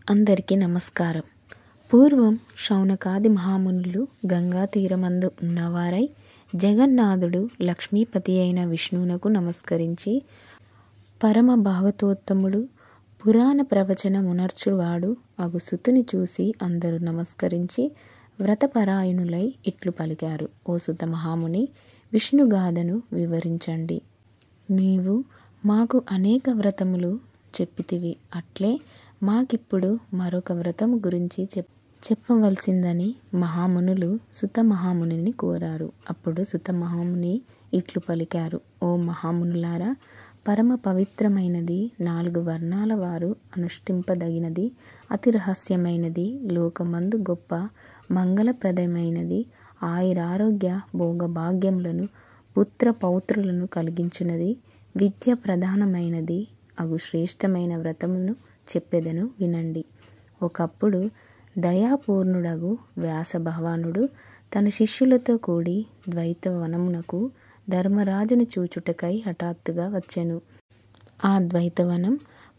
అందరికీ నమస్కారం. పూర్వం శౌనకాది మహామునులు గంగా తీరమందు ఉన్నవారై జగన్నాథుడు లక్ష్మీపతి అయిన విష్ణువునకు నమస్కరించి, పరమ భాగవతోత్తముడు పురాణ ప్రవచన మునర్చువాడు అగు సుతుని చూసి అందరూ నమస్కరించి వ్రతపరాయణులై ఇట్లు పలికారు. ఓ సుత మహాముని, విష్ణుగాథను వివరించండి. నీవు మాకు అనేక వ్రతములు చెప్పితివి, అట్లే మాకిప్పుడు మరొక వ్రతము గురించి చెప్పవలసిందని మహామునులు సుత మహామునిని కోరారు. అప్పుడు సుత మహాముని ఇట్లు పలికారు. ఓ మహామునులారా, పరమ పవిత్రమైనది, 4 వర్ణాల వారు అనుష్ఠింపదగినది, అతి రహస్యమైనది, లోకమందు గొప్ప మంగళప్రదమైనది, ఆయురారోగ్య భోగభాగ్యములను పుత్ర పౌత్రులను కలిగించున్నది, విద్య ప్రధానమైనది అగు శ్రేష్టమైన వ్రతమును చెప్పెదను వినండి. ఒకప్పుడు దయాపూర్ణుడగు వ్యాస భగవానుడు తన శిష్యులతో కూడి ద్వైతవనమునకు ధర్మరాజును చూచుటకై హఠాత్తుగా వచ్చెను. ఆ ద్వైతవనం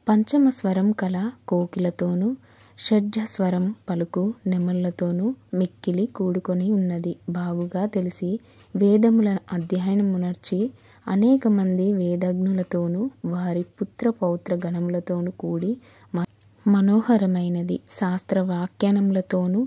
పంచమ స్వరం కల కోకిలతోనూ షడ్జస్వరం పలుకు నెమళ్లతోనూ మిక్కిలి కూడుకొని ఉన్నది. బాగుగా తెలిసి వేదముల అధ్యయనమునర్చి అనేక మంది వేదజ్ఞులతోనూ వారి పుత్ర పౌత్ర గణములతోనూ కూడి మనోహరమైనది. శాస్త్రవాఖ్యానములతోనూ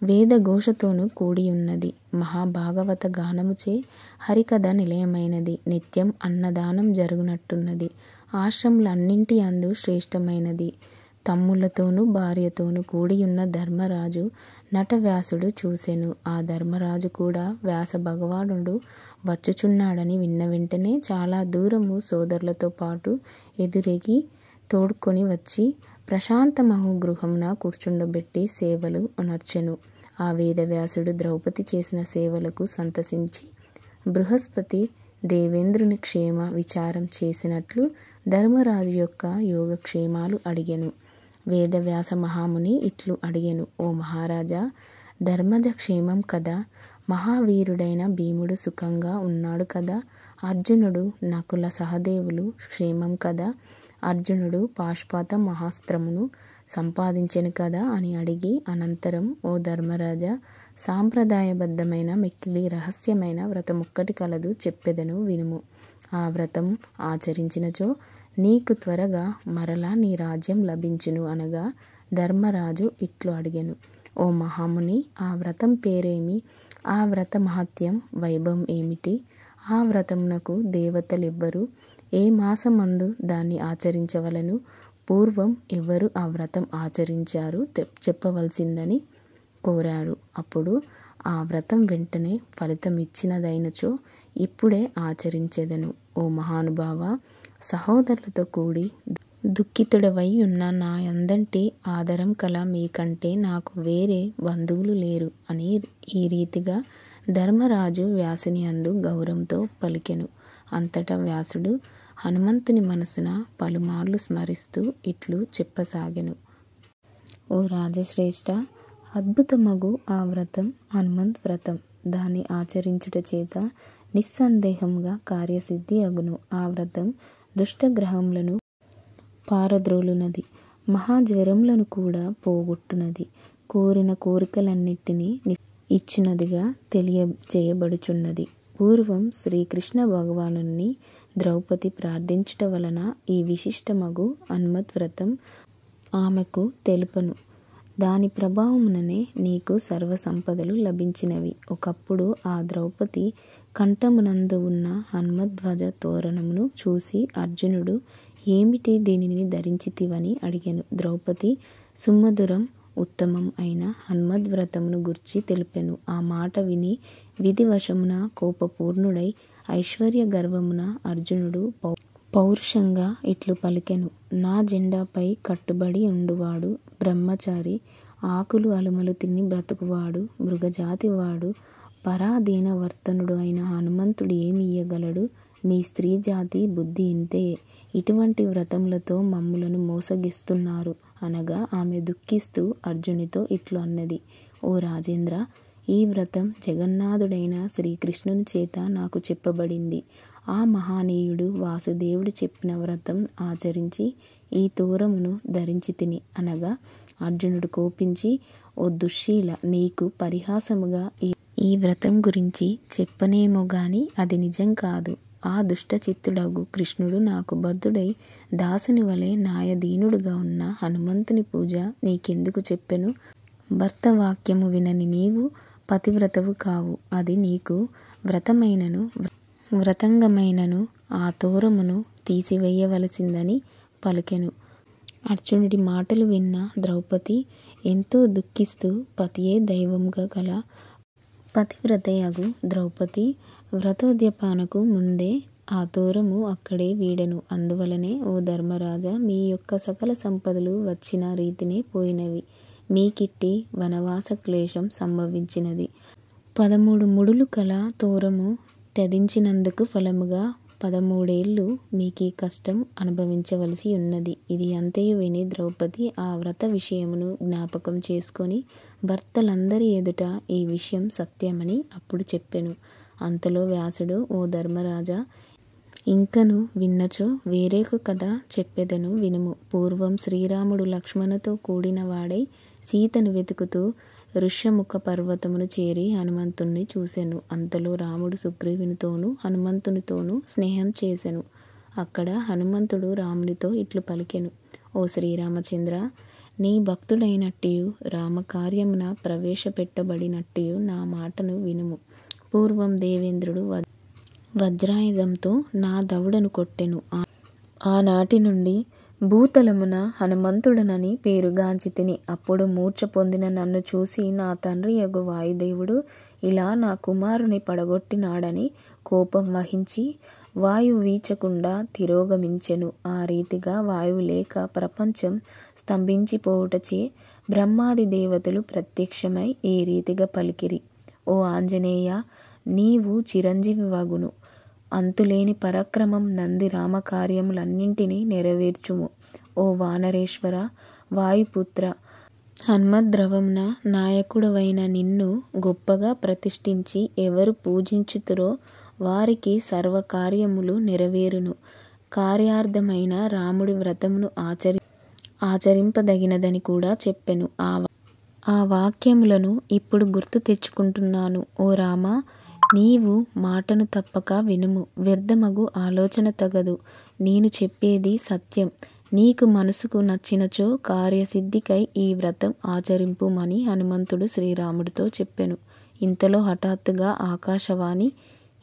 వేదఘోషతోనూ కూడి ఉన్నది. మహాభాగవత గానముచే హరికథ నిలయమైనది. నిత్యం అన్నదానం జరుగునట్టున్నది. ఆశ్రములన్నింటి అందు శ్రేష్టమైనది. తమ్ములతోనూ భార్యతోనూ కూడియున్న ధర్మరాజు నటవ్యాసుడు చూసెను. ఆ ధర్మరాజు కూడా వ్యాస భగవానుడు వచ్చుచున్నాడని విన్న వెంటనే చాలా దూరము సోదరులతో పాటు ఎదురెగి తోడ్కొని వచ్చి ప్రశాంతమహు గృహమున కూర్చుండబెట్టి సేవలు ఉనర్చెను. ఆ వేదవ్యాసుడు ద్రౌపది చేసిన సేవలకు సంతసించి బృహస్పతి దేవేంద్రుని క్షేమ విచారం చేసినట్లు ధర్మరాజు యొక్క యోగక్షేమాలు అడిగెను. వేదవ్యాస మహాముని ఇట్లు అడిగెను. ఓ మహారాజా, ధర్మజ క్షేమం కదా? మహావీరుడైన భీముడు సుఖంగా ఉన్నాడు కదా? అర్జునుడు నకుల సహదేవులు క్షేమం కదా? అర్జునుడు పాశుపత మహాస్త్రమును సంపాదించెను కదా అని అడిగి, అనంతరం ఓ ధర్మరాజా, సాంప్రదాయబద్ధమైన మిక్కిలి రహస్యమైన వ్రతమొక్కటి కలదు, చెప్పెదను వినుము. ఆ వ్రతం ఆచరించినచో నీకు త్వరగా మరలా నీ రాజ్యం లభించును అనగా ధర్మరాజు ఇట్లు అడిగెను. ఓ మహాముని, ఆ వ్రతం పేరేమి? ఆ వ్రత మహత్యం వైభవం ఏమిటి? ఆ వ్రతమునకు దేవతలెవ్వరు? ఏ మాసమందు దాన్ని ఆచరించవలను? పూర్వం ఎవరు ఆ వ్రతం ఆచరించారు చెప్పవలసిందని కోరారు. అప్పుడు ఆ వ్రతం వెంటనే ఫలితమిచ్చినదైనచో ఇప్పుడే ఆచరించెదను. ఓ మహానుభావ, సహోదరులతో కూడి దుఃఖితుడవై ఉన్న నా యందంటి ఆదరం కల మీకంటే నాకు వేరే బంధువులు లేరు అని ఈ రీతిగా ధర్మరాజు వ్యాసుని అందు గౌరవంతో పలికెను. అంతటా వ్యాసుడు హనుమంతుని మనసున పలుమార్లు స్మరిస్తూ ఇట్లు చెప్పసాగెను. ఓ రాజశ్రేష్ఠ, అద్భుతమగు ఆ వ్రతం హనుమంత్ వ్రతం. దాన్ని ఆచరించుట చేత నిస్సందేహంగా కార్యసిద్ధి అగును. ఆ వ్రతం దుష్టగ్రహములను పారద్రోలునది, మహాజ్వరములను కూడా పోగొట్టునది, కోరిన కోరికలన్నిటినీ ఇచ్చునదిగా తెలియజేయబడుచున్నది. పూర్వం శ్రీకృష్ణ భగవానుని ద్రౌపది ప్రార్థించుట వలన ఈ విశిష్టమగు హనుమత్ వ్రతం ఆమెకు తెలుపను. దాని ప్రభావముననే నీకు సర్వ సంపదలు లభించినవి. ఒకప్పుడు ఆ ద్రౌపది కంఠమునందు ఉన్న హనుమధ్వజ తోరణమును చూసి అర్జునుడు, ఏమిటి దీనిని ధరించితివని అడిగెను. ద్రౌపది సుమధురం ఉత్తమం అయిన హనుమద్వ్రతమును గూర్చి తెలిపెను. ఆ మాట విని విధివశమున కోపపూర్ణుడై ఐశ్వర్య గర్వమున అర్జునుడు పౌరుషంగా ఇట్లు పలికెను. నా జెండాపై కట్టుబడి ఉండువాడు బ్రహ్మచారి, ఆకులు అలుమలు తిని బ్రతుకువాడు మృగజాతివాడు, పరాధీన వర్తనుడు అయిన హనుమంతుడు ఏమి ఇయ్యగలడు? మీ స్త్రీ జాతి బుద్ధి ఇంతే. ఇటువంటి వ్రతములతో మమ్ములను మోసగిస్తున్నారు అనగా ఆమె దుఃఖిస్తూ అర్జునితో ఇట్లు అన్నది. ఓ రాజేంద్ర, ఈ వ్రతం జగన్నాథుడైన శ్రీకృష్ణుని చేత నాకు చెప్పబడింది. ఆ మహానీయుడు వాసుదేవుడు చెప్పిన వ్రతం ఆచరించి ఈ తోరమును ధరించి తిని అనగా అర్జునుడు కోపించి, ఓ దుశ్శీల, నీకు పరిహాసముగా ఈ వ్రతం గురించి చెప్పనేమో గాని అది నిజం కాదు. ఆ దుష్టచిత్తుడగు కృష్ణుడు నాకు బద్ధుడై దాసుని వలె నాయదీనుడుగా ఉన్న హనుమంతుని పూజ నీకెందుకు చెప్పెను? భర్త వాక్యము వినని నీవు పతివ్రతవు కావు. అది నీకు వ్రతంగమైనను ఆ తోరమును తీసివేయవలసిందని పలికెను. అర్జునుడి మాటలు విన్న ద్రౌపది ఎంతో దుఃఖిస్తూ, పతియే దైవముగా గల పతివ్రతయగు ద్రౌపది వ్రతోద్యాపనకు ముందే ఆ తోరము అక్కడే వీడెను. అందువలనే ఓ ధర్మరాజా, మీ యొక్క సకల సంపదలు వచ్చిన రీతినే పోయినవి. మీకిట్టి వనవాస క్లేశం సంభవించినది. 13 ముడులు కల తోరము త్యజించినందుకు ఫలముగా 13 ఏళ్ళు మీకీ కష్టం అనుభవించవలసి ఉన్నది. ఇది అంతయు విని ద్రౌపది ఆ వ్రత విషయమును జ్ఞాపకం చేసుకొని భర్తలందరి ఎదుట ఈ విషయం సత్యమని అప్పుడు చెప్పెను. అంతలో వ్యాసుడు, ఓ ధర్మరాజా, ఇంకను విన్నచో వేరేక కథ చెప్పెదను వినుము. పూర్వం శ్రీరాముడు లక్ష్మణుతో కూడిన వాడై సీతను వెతుకుతూ ఋష్యముఖ పర్వతమును చేరి హనుమంతుణ్ణి చూసెను. అంతలో రాముడు సుగ్రీవునితోనూ హనుమంతునితోనూ స్నేహం చేసెను. అక్కడ హనుమంతుడు రామునితో ఇట్లు పలికెను, ఓ శ్రీరామచంద్ర, నీ భక్తుడైనట్టియు రామకార్యమున ప్రవేశపెట్టబడినట్టియు నా మాటను వినుము. పూర్వం దేవేంద్రుడు వజ్రాయుధంతో నా దవడను కొట్టెను. ఆనాటి నుండి భూతలమున హనుమంతుడనని పేరుగాంచితిని. అప్పుడు మూర్ఛ పొందిన నన్ను చూసి నా తండ్రి యగు వాయుదేవుడు ఇలా నా కుమారుని పడగొట్టినాడని కోపం వహించి వాయువు వీచకుండా తిరోగమించెను. ఆ రీతిగా వాయువు లేక ప్రపంచం స్తంభించిపోవుటచే బ్రహ్మాది దేవతలు ప్రత్యక్షమై ఈ రీతిగా పలికిరి, ఓ ఆంజనేయ, నీవు చిరంజీవి వగును. అంతులేని పరాక్రమం నంది రామకార్యములన్నింటినీ నెరవేర్చుము. ఓ వానరేశ్వర, వాయుపుత్ర, హన్మద్రవమున నాయకుడవైన నిన్ను గొప్పగా ప్రతిష్ఠించి ఎవరు పూజించుతురో వారికి సర్వకార్యములు నెరవేరును. కార్యార్థమైన రాముడి వ్రతమును ఆచరింపదగినదని కూడా చెప్పెను. ఆ వాక్యములను ఇప్పుడు గుర్తు తెచ్చుకుంటున్నాను. ఓ రామ, నీవు మాటను తప్పక వినుము. వ్యర్థమగు ఆలోచన తగదు. నేను చెప్పేది సత్యం. నీకు మనసుకు నచ్చినచో కార్యసిద్ధికై ఈ వ్రతం ఆచరింపుమని హనుమంతుడు శ్రీరాముడితో చెప్పెను. ఇంతలో హఠాత్తుగా ఆకాశవాణి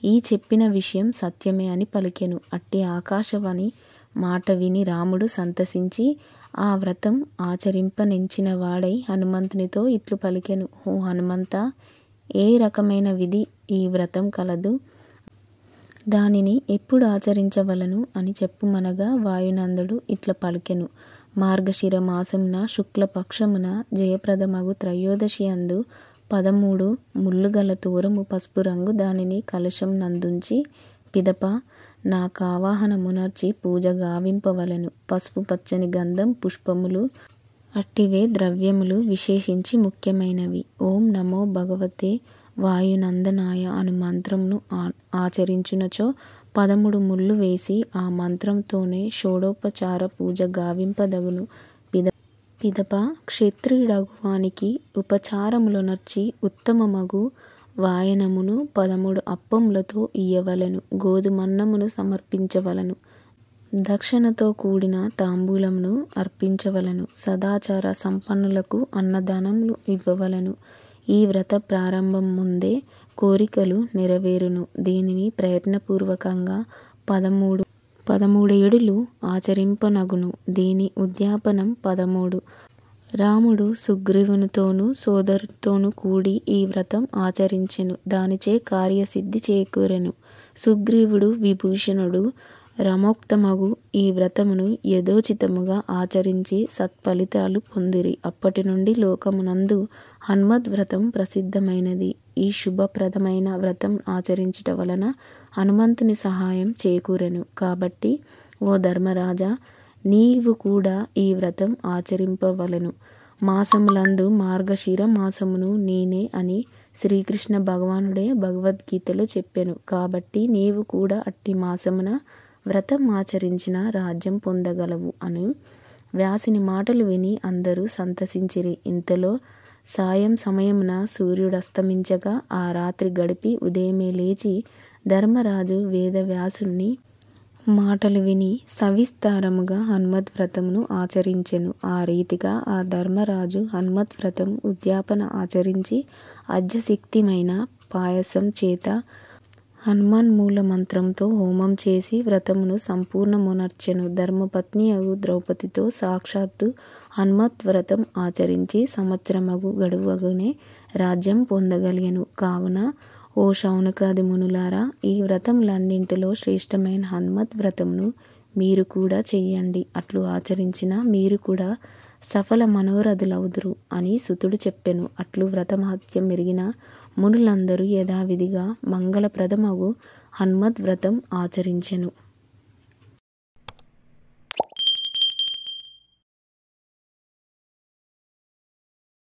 ఈ చెప్పిన విషయం సత్యమే అని పలికెను. అట్టి ఆకాశవాణి మాట విని రాముడు సంతసించి ఆ వ్రతం ఆచరింపనెంచిన వాడై హనుమంతునితో ఇట్లు పలికెను, ఓ హనుమంత, ఏ రకమైన విధి ఈ వ్రతం కలదు, దానిని ఎప్పుడు ఆచరించవలను అని చెప్పుమనగా వాయునందుడు ఇట్ల పలికెను, మార్గశిర మాసమున శుక్లపక్షమున జయప్రదమగు త్రయోదశి అందు 13 ముళ్ళుగల తోరము పసుపు రంగు దానిని కలశం నందుంచి పిదప నాకావాహనమునర్చి పూజ గావింపవలెను. పసుపు పచ్చని గంధం పుష్పములు అట్టివే ద్రవ్యములు విశేషించి ముఖ్యమైనవి. ఓం నమో భగవతే వాయునందనాయ అను మంత్రమును ఆచరించునచో 13 ముళ్ళు వేసి ఆ మంత్రంతోనే షోడోపచార పూజ గావింపదగును. పిదప క్షత్రియుడగు వానికి ఉపచారములొనర్చి ఉత్తమమగు వాయనమును 13 అప్పములతో ఇయ్యవలెను. గోధుమన్నమును సమర్పించవలను. దక్షిణతో కూడిన తాంబూలమును అర్పించవలను. సదాచార సంపన్నులకు అన్నదానములు ఇవ్వవలను. ఈ వ్రత ప్రారంభం ముందే కోరికలు నెరవేరును. దీనిని ప్రయత్నపూర్వకంగా 13 ఏడులు ఆచరింపనగును. దీని ఉద్యాపనం 13. రాముడు సుగ్రీవునితోనూ సోదరునితోనూ కూడి ఈ వ్రతం ఆచరించెను. దానిచే కార్యసిద్ధి చేకూరెను. సుగ్రీవుడు విభీషణుడు రమోక్తమగు ఈ వ్రతమును యథోచితముగా ఆచరించి సత్ఫలితాలు పొందిరి. అప్పటి నుండి లోకమునందు హనుమద్వ్రతం ప్రసిద్ధమైనది. ఈ శుభప్రదమైన వ్రతం ఆచరించుట వలన హనుమంతుని సహాయం చేకూరెను. కాబట్టి ఓ ధర్మరాజా, నీవు కూడా ఈ వ్రతం ఆచరింపవలెను. మాసములందు మార్గశిర మాసమును నేనే అని శ్రీకృష్ణ భగవానుడే భగవద్గీతలో చెప్పెను. కాబట్టి నీవు కూడా అట్టి మాసమున వ్రతం ఆచరించిన రాజ్యం పొందగలవు అని వ్యాసుని మాటలు విని అందరూ సంతసించిరి. ఇంతలో సాయం సమయమున సూర్యుడస్తమించగా ఆ రాత్రి గడిపి ఉదయమే లేచి ధర్మరాజు వేదవ్యాసుని మాటలు విని సవిస్తారముగా హనుమద్వ్రతమును ఆచరించెను. ఆ రీతిగా ఆ ధర్మరాజు హనుమద్వ్రతం ఉద్యాపన ఆచరించి అజ్యశక్తిమైన పాయసం చేత హనుమాన్మూల మంత్రంతో హోమం చేసి వ్రతమును సంపూర్ణమునర్చెను. ధర్మపత్నియగు ద్రౌపదితో సాక్షాత్తు హనుమద్వ్రతం ఆచరించి సంవత్సరమగు గడువగునే రాజ్యం పొందగలిగెను. కావున ఓ శౌనకాది మునులారా, ఈ వ్రతములన్నింటిలో శ్రేష్టమైన హనుమద్వ్రతమును మీరు కూడా చెయ్యండి. అట్లు ఆచరించిన మీరు కూడా సఫల మనోరథులవుదురు అని సుతుడు చెప్పెను. అట్లు వ్రతమహత్యం ఎరిగిన మునులందరూ యథావిధిగా మంగళప్రదమగు హనుమద్వ్రతం ఆచరించెను.